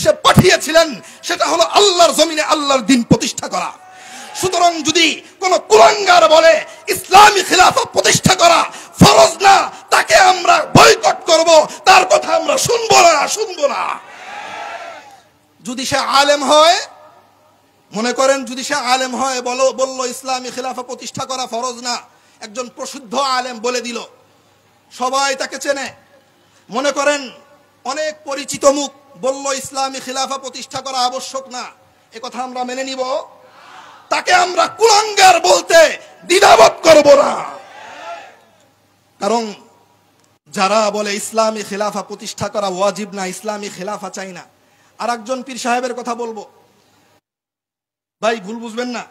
উদ্দেশ্যে পাঠিয়েছিলেন, সেটা হলো আল্লাহর জমিনে আল্লাহর দ্বীন প্রতিষ্ঠা করা। সুতরাং যদি কোন কুলাঙ্গার বলে ইসলামী খিলাফত প্রতিষ্ঠা করা ফরজ না, তাকে আমরা বয়কট করব, তার কথা আমরা শুনবো না। যদি সে আলেম হয়, মনে করেন যদি সে আলেম হয়, বলল ইসলামী খিলাফত প্রতিষ্ঠা করা ফরজ না, একজন প্রসিদ্ধ আলেম বলে দিল, সবাই তাকে চেনে, মনে করেন অনেক পরিচিত মুখ বলল ইসলামী খিলাফা প্রতিষ্ঠা করা আবশ্যক না, এ কথা আমরা মেনে নিব? তাকে আমরা কুলাঙ্গার বলতে দ্বিধাবোধ করব না। কারণ যারা বলে ইসলামী খিলাফা প্রতিষ্ঠা করা ওয়াজিব না, ইসলামী খিলাফা চাই না। আর একজন পীর সাহেবের কথা বলবো, ভাই ভুল বুঝবেন না,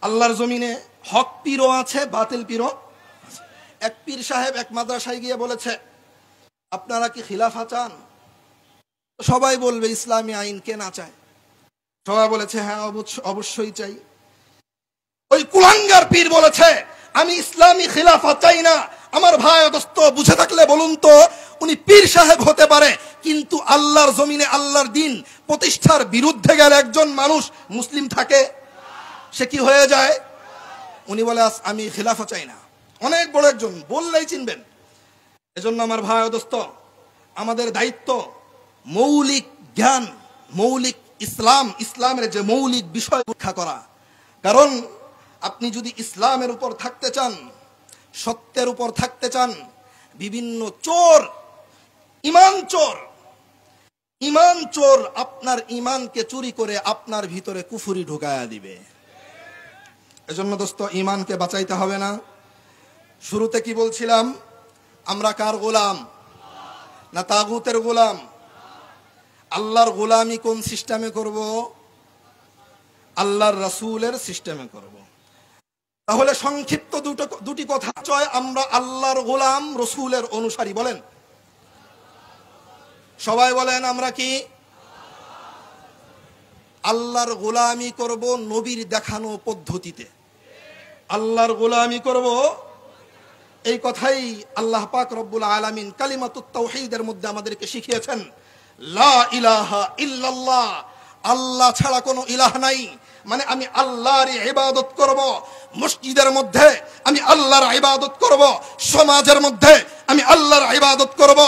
আল্লাহর জমিনে হক পীরও আছে, বাতিল পীরও। এক পীর সাহেব এক মাদ্রাসায় গিয়ে বলেছে, আপনারা কি খিলাফা চান? সবাই বলবে ইসলামী আইন কে না চায়? সবাই বলেছে হ্যাঁ অবশ্যই চাই। ওই কুলাঙ্গার পীর বলেছে আমি ইসলামী খিলাফা চাই না। আমার ভাই দোস্ত, বুঝে থাকলে বলুন তো, উনি পীর সাহেব হতে পারে, কিন্তু আল্লাহর জমিনে আল্লাহর দ্বীন প্রতিষ্ঠার বিরুদ্ধে গেলে একজন মানুষ মুসলিম থাকে, সে কি হয়ে যায়? উনি বলে আমি খিলাফা চাই না। অনেক বড় একজন, বললেই চিনবেন। এজন্য আমার ভাই দোস্ত, আমাদের দায়িত্ব মৌলিক জ্ঞান, মৌলিক ইসলামের যে মৌলিক বিষয় ব্যাখ্যা করা। কারণ আপনি যদি ইসলামের উপর থাকতে চান, সত্যের উপর থাকতে চান, বিভিন্ন ইমান চোর আপনার ইমানকে চুরি করে আপনার ভিতরে কুফরি ঢুকায়া দিবে। এজন্য দোস্ত, ইমানকে বাঁচাইতে হবে না? শুরুতে কি বলছিলাম? আমরা কার গোলাম? না তাগুতের গোলাম? আল্লাহর গোলামি কোন সিস্টেমে করব? আল্লাহর রাসূলের সিস্টেমে করব। তাহলে সংক্ষিপ্ত দুটি কথা চয়, আমরা আল্লাহর গোলাম, রাসূলের অনুসারী। বলেন সবাই, বলেন আমরা কি আল্লাহর গোলামি করব নবীর দেখানো পদ্ধতিতে? আল্লাহর গোলামি করব, এই কথাই আল্লাহ পাক রব্বুল আলামিন কালিমাতুত তাওহীদের মধ্যে আমাদেরকে শিখিয়েছেন। লা ইলাহা ইল্লাল্লাহ, আল্লাহ ছাড়া কোনো ইলাহ নাই। মানে আমি আল্লাহর ইবাদত করব, মসজিদের মধ্যে আমি আল্লাহর ইবাদত করব, সমাজের মধ্যে আমি আল্লাহর ইবাদত করব,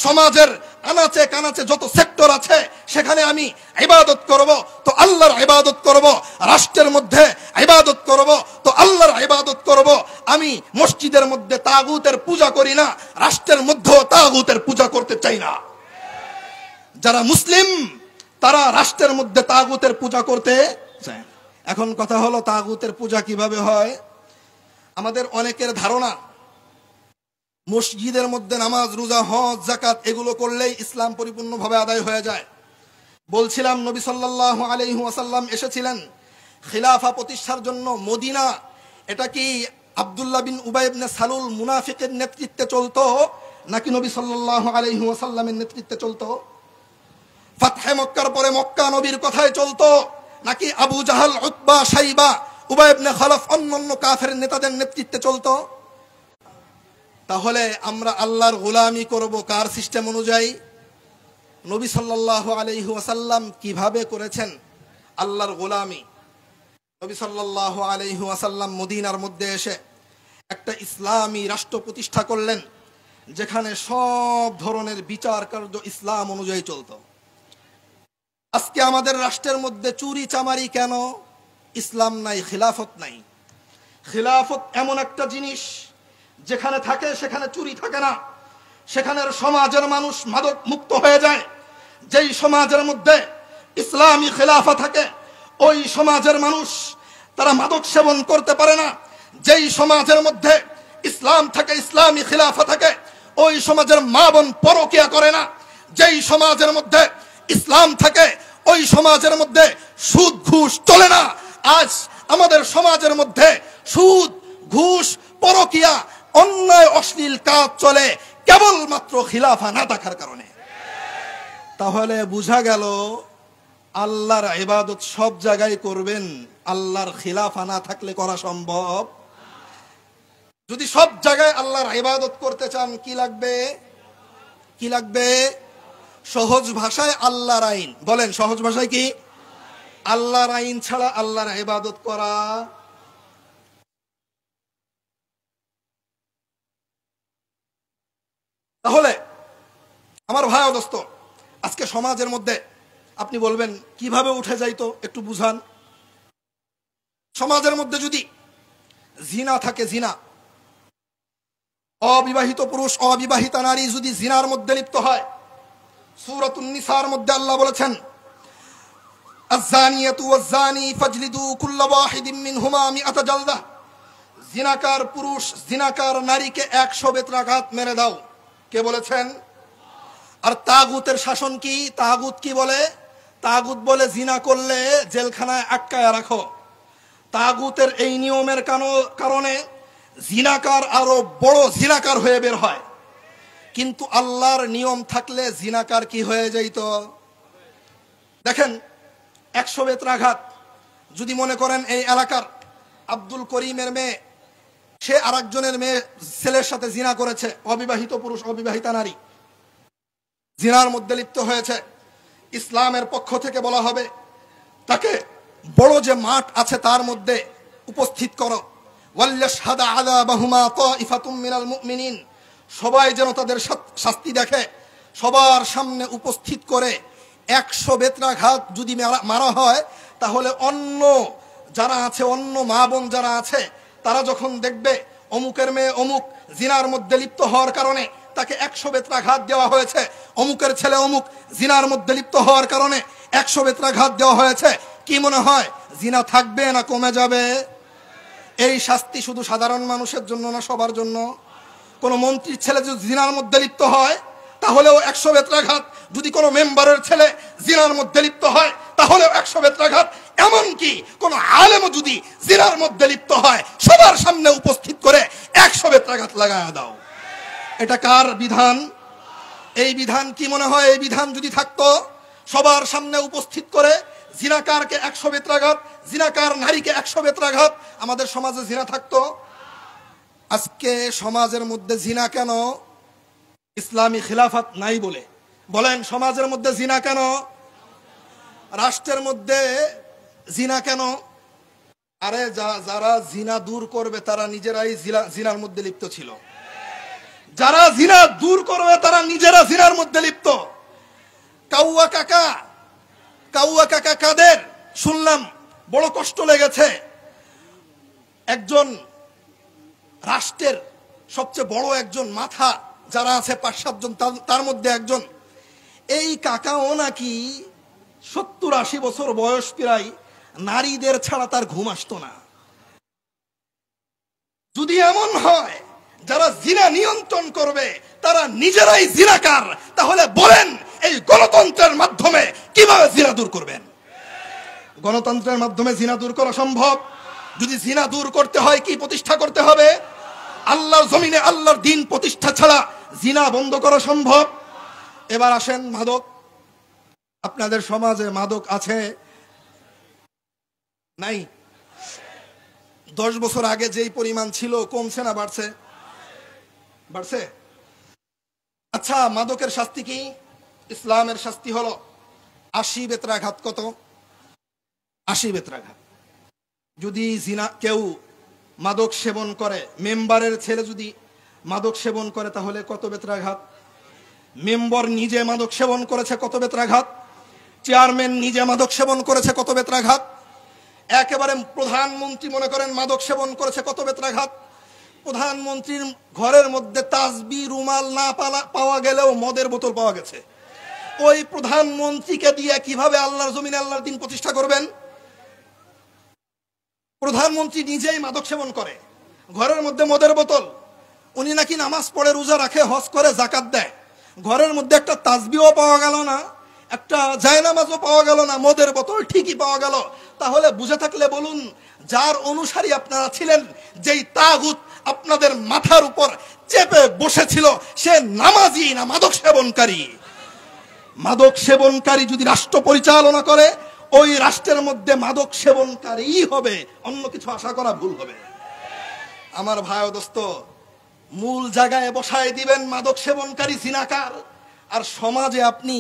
সমাজের আনাচে কানাচে যত সেক্টর আছে সেখানে আমি ইবাদত করব, তো আল্লাহর ইবাদত করব। রাষ্ট্রের মধ্যে ইবাদত করব, তো আল্লাহর ইবাদত করব। আমি মসজিদের মধ্যে তাগুতের পূজা করি না, রাষ্ট্রের মধ্যেও তাগুতের পূজা করতে চাই না। যারা মুসলিম তারা রাষ্ট্রের মধ্যে তাগুতের পূজা করতে চায়। এখন কথা হলো, তাগুতের পূজা কিভাবে হয়? আমাদের অনেকের ধারণা মসজিদের মধ্যে নামাজ, রোজা, হজ, যাকাত এগুলো করলেই ইসলাম পরিপূর্ণভাবে আদায় হয়ে যায়। বলছিলাম নবী সাল্লাল্লাহু আলাইহি ওয়াসাল্লাম এসেছিলেন খিলাফা প্রতিষ্ঠার জন্য মদিনা। এটা কি আব্দুল্লাহ বিন উবাই ইবনে সালুল মুনাফিকের নেতৃত্বে চলতো, নাকি নবী সাল্লাল্লাহু আলাইহি ওয়াসাল্লামের নেতৃত্বে চলতো? ফাতহে মক্কার পরে মক্কা নবীর কথায় চলতো, নাকি আবু জাহাল, উতবা, শাইবা, উবাই ইবনে খালফ অন্যান্য কাফের নেতাদের নেতৃত্বে চলতো? তাহলে আমরা আল্লাহর গোলামি করব কার সিস্টেম অনুযায়ী? নবী সাল্লাল্লাহু আলাইহি ওয়াসাল্লাম কিভাবে করেছেন আল্লাহর গোলামি? নবী সাল্লাল্লাহু আলাইহি ওয়াসাল্লাম মদিনার মধ্যে এসে একটা ইসলামী রাষ্ট্র প্রতিষ্ঠা করলেন, যেখানে সব ধরনের বিচার কার্য ইসলাম অনুযায়ী চলতো। আজকে আমাদের রাষ্ট্রের মধ্যে চুরি চামারি কেন? ইসলাম নাই, খিলাফত নাই। খিলাফত এমন একটা জিনিস যেখানে থাকে সেখানে চুরি থাকে না, সেখানের সমাজের মানুষ মাদক মুক্ত হয়ে যায়। যেই সমাজের মধ্যে ইসলামী খিলাফা থাকে ওই সমাজের মানুষ তারা মাদক সেবন করতে পারে না। যেই সমাজের মধ্যে ইসলাম থাকে, ইসলামী খিলাফা থাকে, ওই সমাজের মা বোন পরকিয়া করে না। যেই সমাজের মধ্যে ইসলাম থাকে ওই সমাজের মধ্যে সুদ ঘুষ চলে না। আজ আমাদের সমাজের মধ্যে সুদ, ঘুষ, পরকিয়া, অন্যায়, অশ্লীল কাজ চলে কেবলমাত্র খিলাফা না থাকার কারণে। তাহলে বোঝা গেল আল্লাহর ইবাদত সব জায়গায় করবেন, আল্লাহর খিলাফা না থাকলে করা সম্ভব। যদি সব জায়গায় আল্লাহর ইবাদত করতে চান কি লাগবে? কি লাগবে? সহজ ভাষায় আল্লাহর আইন। বলেন সহজ ভাষায় কি? আল্লাহর আইন ছাড়া আল্লাহর ইবাদত করা। তাহলে আমার ভাই ও দোস্ত, আজকে সমাজের মধ্যে আপনি বলবেন কিভাবে উঠে যাইতো, একটু বুঝান। সমাজের মধ্যে যদি জিনা থাকে, জিনা, অবিবাহিত পুরুষ অবিবাহিতা নারী যদি জিনার মধ্যে লিপ্ত হয়, সূরাতুন নিসার মধ্যে আল্লাহ বলেছেন, আয-যানিয়াতু ওয়াজ-যানি ফাজলিদু কুল্লা ওয়াহিদিন মিনহুমা মিআতা জালদা। জিনাকার পুরুষ জিনাকার নারীকে 100 বেত্রাঘাত মেরে দাও। কে বলেছেন? আর তাগুতের শাসন কি? তাগুত কি বলে? তাগুত বলে জিনা করলে জেলখানায় আটকায় রাখো। তাগুতের এই নিয়মের কারণে জিনাকার আরো বড় জিনাকার হয়ে বের হয়। কিন্তু আল্লাহর নিয়ম থাকলে জিনাকার কি হয়ে যাইত? দেখেন, 100 বেত্রাঘাত যদি মনে করেন এই এলাকার আব্দুল করিমের মেয়ে, সে আরেকজনের মেয়ে ছেলের সাথে জিনা করেছে, অবিবাহিত পুরুষ অবিবাহিতা নারী জিনার মধ্যে লিপ্ত হয়েছে, ইসলামের পক্ষ থেকে বলা হবে তাকে বড় যে মাঠ আছে তার মধ্যে উপস্থিত করো। ওয়াল্যাশহাদা আযাবাহুমা তাইফাতুম মিনাল মুমিনিন। সবাই যেন তাদের শাস্তি দেখে, সবার সামনে উপস্থিত করে 100 বেত্রাঘাত যদি মারা হয়, তাহলে অন্য যারা আছে, অন্য মা বোন যারা আছে, তারা যখন দেখবে অমুকের মেয়ে অমুক জিনার মধ্যে লিপ্ত হওয়ার কারণে তাকে 100 বেত্রাঘাত দেওয়া হয়েছে, অমুকের ছেলে অমুক জিনার মধ্যে লিপ্ত হওয়ার কারণে 100 বেত্রাঘাত দেওয়া হয়েছে, কি মনে হয় জিনা থাকবে না কমে যাবে? এই শাস্তি শুধু সাধারণ মানুষের জন্য না, সবার জন্য। কোন মন্ত্রীর ছেলে যদি জিনার মধ্যে লিপ্ত হয় তাহলেও 100 বেত্রাঘাত, যদি কোনো মেম্বারের ছেলে জিনার মধ্যে লিপ্ত হয় তাহলেও 100 বেত্রাঘাত। এমনকি কোন আলেমও যদি জিনার মধ্যে লিপ্ত হয়, সবার সামনে উপস্থিত করে 100 বেত্রাঘাত লাগায়া দাও। এটা কার বিধান? এই বিধান কি মনে হয় এই বিধান যদি থাকতো, সবার সামনে উপস্থিত করে জিনাকারকে 100 বেত্রাঘাত, জিনাকার নারীকে 100 বেত্রাঘাত, আমাদের সমাজে জিনা থাকতো? আজকে সমাজের মধ্যে জিনা কেন? ইসলামী খিলাফত নাই বলে। বলেন সমাজের মধ্যে জিনা কেন? রাষ্ট্রের মধ্যে জিনা কেন? আরে যারা জিনা দূর করবে তারা নিজেরাই জিনার মধ্যে লিপ্ত ছিল। যারা জিনা দূর করবে তারা নিজেরা জিনার মধ্যে লিপ্ত। কাউয়া কাকা কাদের শুনলাম, বড় কষ্ট লেগেছে। একজন রাষ্ট্রের সবচেয়ে বড় একজন মাথা যারা আছে 5-7 জন, তার মধ্যে একজন, এই কাকাও নাকি 70-80 বছর বয়স প্রায়, নারীদের ছাড়া তার ঘুম আসতো না। যদি এমন হয় যারা জিনা নিয়ন্ত্রণ করবে তারা নিজেরাই জিনাকার, তাহলে বলেন এই গণতন্ত্রের মাধ্যমে কিভাবে জিনা দূর করবেন? গণতন্ত্রের মাধ্যমে জিনা দূর করা সম্ভব? যদি জিনা দূর করতে হয় কি প্রতিষ্ঠা করতে হবে? আল্লাহর জমিনে আল্লাহর দ্বীন প্রতিষ্ঠা ছাড়া জিনা বন্ধ করা সম্ভব? এবার আসেন মাদক। আপনাদের সমাজে মাদক আছে নাই? 10 বছর আগে যেই পরিমাণ ছিল কমছে না বাড়ছে? বাড়ছে। আচ্ছা, মাদকের শাস্তি কি? ইসলামের শাস্তি হলো 80 বেত্রাঘাত। কত? 80 বেত্রাঘাত। যদি জিনা কেউ মাদক সেবন করে, মেম্বারের ছেলে যদি মাদক সেবন করে, তাহলে কত বেত্রাঘাত? মেম্বার নিজে মাদক সেবন করেছে, কত বেত্রাঘাত? চেয়ারম্যান নিজে মাদক সেবন করেছে, কত বেত্রাঘাত? একেবারে প্রধানমন্ত্রী মনে করেন মাদক সেবন করেছে, কত বেত্রাঘাত? প্রধানমন্ত্রীর ঘরের মধ্যে তাসবি রুমাল না পাওয়া গেলেও মদের বোতল পাওয়া গেছে। ওই প্রধানমন্ত্রীকে দিয়ে কিভাবে আল্লাহর জমিনে আল্লাহর দ্বীন প্রতিষ্ঠা করবেন? প্রধানমন্ত্রী নিজেই মাদক সেবন করে, ঘরের মধ্যে মদের বোতল। উনি নাকি নামাজ পড়ে, রোজা রাখে, হজ করে, জাকাত দেয়, ঘরের মধ্যে একটা তাসবিও পাওয়া গেল না, একটা জায়নামাজও পাওয়া গেল না, মদের বোতল ঠিকই পাওয়া গেল। তাহলে বুঝে থাকলে বলুন, যার অনুসারী আপনারা ছিলেন, যেই তাগুত আপনাদের মাথার উপর চেপে বসেছিল, সে নামাজি না মাদক সেবনকারী? মাদক সেবনকারী যদি রাষ্ট্র পরিচালনা করে, ওই রাষ্ট্রের মধ্যে মাদক সেবনকারী হবে, অন্য কিছু আশা করা ভুল হবে। আমার ভাই ও দোস্ত, মূল জায়গায় বসায় দিবেন মাদক সেবনকারী জিনাকার, আর সমাজে আপনি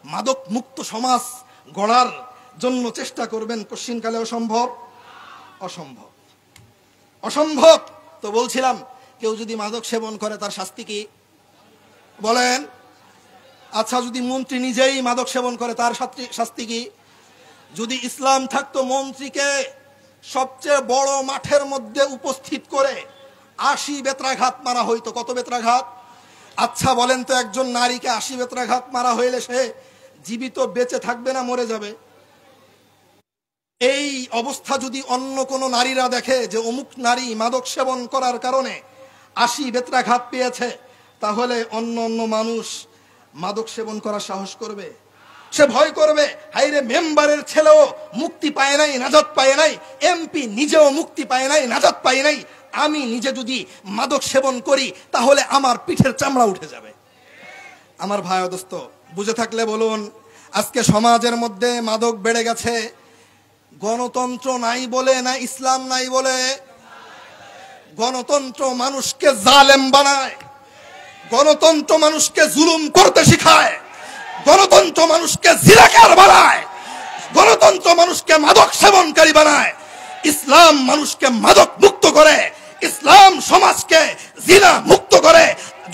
মাদক মুক্ত সমাজ গড়ার জন্য চেষ্টা করবেন, কশিনকালেও সম্ভব? অসম্ভব, অসম্ভব। তো বলছিলাম, কেউ যদি মাদক সেবন করে তার শাস্তি কি বলেন? আচ্ছা, যদি মন্ত্রী নিজেই মাদক সেবন করে তার শাস্তি কি? যদি ইসলাম থাকতো, মন্ত্রীকে সবচেয়ে বড় মাঠের মধ্যে উপস্থিত করে 80 বেত্রাঘাত মারা হইতো। কত বেত্রাঘাত? আচ্ছা বলেন তো, একজন নারীকে 80 বেত্রাঘাত মারা হইলে সে জীবিত বেঁচে থাকবে না মরে যাবে? এই অবস্থা যদি অন্য কোনো নারীরা দেখে যে অমুক নারী মাদক সেবন করার কারণে 80 বেত্রাঘাত পেয়েছে, তাহলে অন্য অন্য মানুষ মাদক সেবন করার সাহস করবে? সে ভয় করবে, হাইরে মেম্বারের ছেলেও মুক্তি পায় নাই, নাজাত পায় নাই, এমপি নিজেও মুক্তি পায় নাই, নাজাত পায় নাই, আমি নিজে যদি মাদক সেবন করি তাহলে আমার পিঠের চামড়া উঠে যাবে। আমার ভাই ও দোস্ত, বুঝে থাকলে বলুন, আজকে সমাজের মধ্যে মাদক বেড়ে গেছে। গণতন্ত্র নাই বলে না ইসলাম নাই বলে? গণতন্ত্র মানুষকে জালেম বানায়, গণতন্ত্র মানুষকে জুলুম করতে শিখায়, গণতন্ত্র মানুষকে জিনাকার বানায়, গণতন্ত্র মানুষকে মাদক সেবনকারী বানায়। ইসলাম মানুষকে মাদক মুক্ত করে, ইসলাম সমাজকে জিনা মুক্ত করে।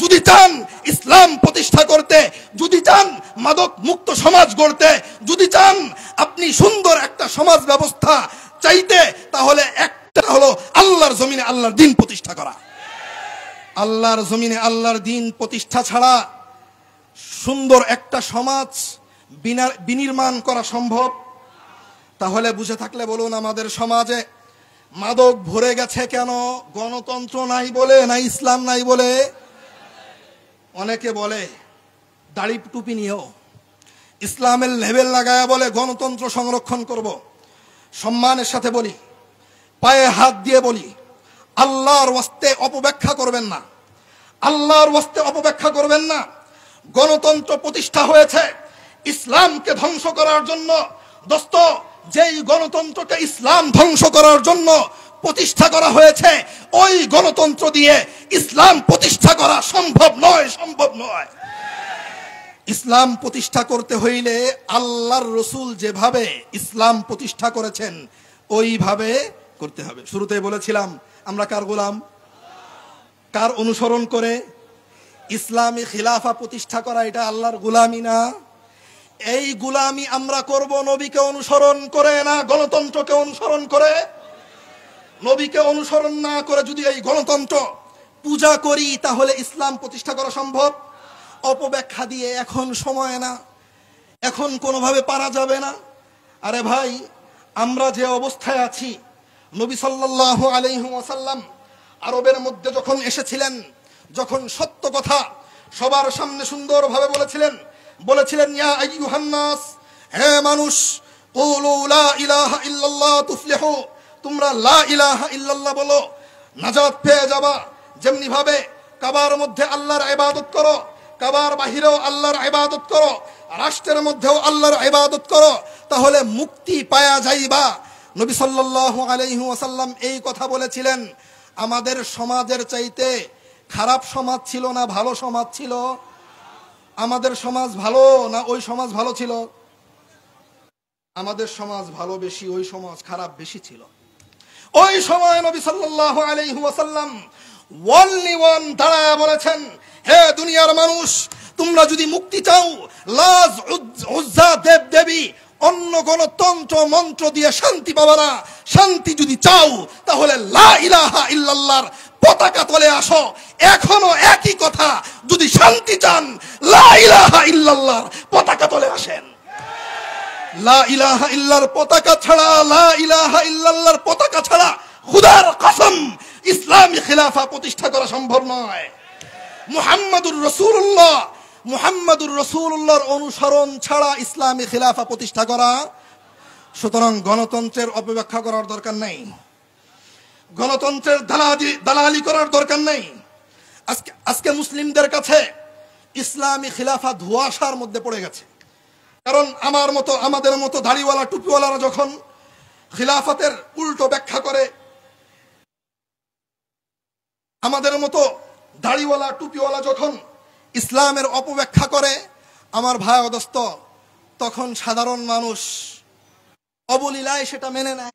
যদি চান ইসলাম প্রতিষ্ঠা করতে, যদি চান মাদক মুক্ত সমাজ গড়তে, যদি চান আপনি সুন্দর একটা সমাজ ব্যবস্থা চাইতে, তাহলে একটা হলো আল্লাহর জমিনে আল্লাহর দ্বীন প্রতিষ্ঠা করা। আল্লাহর জমিনে আল্লাহর দ্বীন প্রতিষ্ঠা ছাড়া সুন্দর একটা সমাজ বিনির্মাণ করা সম্ভব? তাহলে বুঝে থাকলে বলুন, আমাদের সমাজে মাদক ভরে গেছে কেন? গণতন্ত্র নাই বলে না ইসলাম নাই বলে? অনেকে বলে দাড়ি টুপি নিয়েও ইসলামের লেবেল লাগায়া বলে গণতন্ত্র সংরক্ষণ করব। সম্মানের সাথে বলি, পায়ে হাত দিয়ে বলি, আল্লাহর ওয়াস্তে অপব্যাখ্যা করবেন না, আল্লাহর ওয়াস্তে অপব্যাখ্যা করবেন না। গণতন্ত্র প্রতিষ্ঠা হয়েছে ইসলামকে ধ্বংস করার জন্য। দোস্ত, যেই গণতন্ত্রকে ইসলাম ধ্বংস করার জন্য প্রতিষ্ঠা করা হয়েছে, ওই গণতন্ত্র দিয়ে ইসলাম প্রতিষ্ঠা করা সম্ভব নয়, সম্ভব নয়। ইসলাম প্রতিষ্ঠা করতে হইলে আল্লাহর রসুল যেভাবে ইসলাম প্রতিষ্ঠা করেছেন ওইভাবে করতে হবে। শুরুতে বলেছিলাম, আমরা কার গোলাম? কার অনুসরণ করে? ইসলামী খিলাফা প্রতিষ্ঠা করা এটা আল্লাহর গোলামি না? এই গোলামি আমরা করব নবীকে অনুসরণ করে না গণতন্ত্রকে অনুসরণ করে? নবীকে অনুসরণ না করে যদি এই গণতন্ত্র পূজা করি, তাহলে ইসলাম প্রতিষ্ঠা করা সম্ভব? অপব্যাখ্যা দিয়ে এখন সময় না, এখন কোনোভাবে পারা যাবে না। আরে ভাই, আমরা যে অবস্থায় আছি, নবী সাল্লাল্লাহু আলাইহি ওয়াসাল্লাম আরবের মধ্যে যখন এসেছিলেন, যখন সত্য কথা সবার সামনে সুন্দরভাবে বলেছিলেন ইয়া আইয়ুহান নাস, হে মানুষ, কুলু লা ইলাহা ইল্লাল্লাহ তুফলিহু, তোমরা লা ইলাহা ইল্লাল্লাহ বলো, নাজাত পেয়ে যাবা। যেমনি ভাবে কাবার মধ্যে আল্লাহর ইবাদত করো, কাবার বাহিরেও আল্লাহর ইবাদত করো, রাষ্ট্রের মধ্যেও আল্লাহর ইবাদত করো, তাহলে মুক্তি পায়া যাইবা। নবী সাল্লাল্লাহু আলাইহি ওয়াসাল্লাম এই কথা বলেছিলেন। আমাদের সমাজের চাইতে খারাপ সমাজ ছিল না ভালো সমাজ ছিল? আমাদের সমাজ ভালো না ওই সমাজ ভালো ছিল? আমাদের সমাজ ভালো বেশি, ওই সমাজ খারাপ বেশি ছিল। ওই সময় নবী সাল্লাল্লাহু আলাইহি ওয়াসাল্লাম ওয়ানলি ওয়ান দাঁড়ায় বলেছেন, হে দুনিয়ার মানুষ, তোমরা যদি মুক্তি চাও, লাজ উজ্জা দেব দেবী অন্য কোন তন্ত্র মন্ত্র দিয়ে শান্তি পাবে না। শান্তি যদি চাও তাহলে লা ইলাহা ইল্লাল্লাহর পতাকা তলে আসো। এখনো একই কথা, যদি শান্তি চান লা ইলাহা ইল্লাল্লাহর পতাকা তলে আসেন। লা ইলাহা ইল্লাল্লাহর পতাকা ছাড়া, লা ইলাহা ইল্লাল্লাহর পতাকা ছাড়া খোদার কসম ইসলামী খিলাফা প্রতিষ্ঠা করা সম্ভব নয়। মুহাম্মাদুর রাসূলুল্লাহর অনুসরণ ছাড়া ইসলামী খিলাফা প্রতিষ্ঠা করা। সুতরাং গণতন্ত্রের অপব্যাখ্যা করার দরকার নেই, গণতন্ত্রের দালালি করার দরকার নেই। আজকে মুসলিমদের কাছে ইসলামী খিলাফা ধোঁয়াশার মধ্যে পড়ে গেছে। কারণ আমাদের মতো দাড়িওয়ালা টুপিওয়ালারা যখন খিলাফতের উল্টো ব্যাখ্যা করে, আমাদের মতো দাড়িওয়ালা টুপিওয়ালা যখন ইসলামের অপব্যাখ্যা করে, আমার ভাই ও দোস্ত, তখন সাধারণ মানুষ অবলীলায় সেটা মেনে নেয়।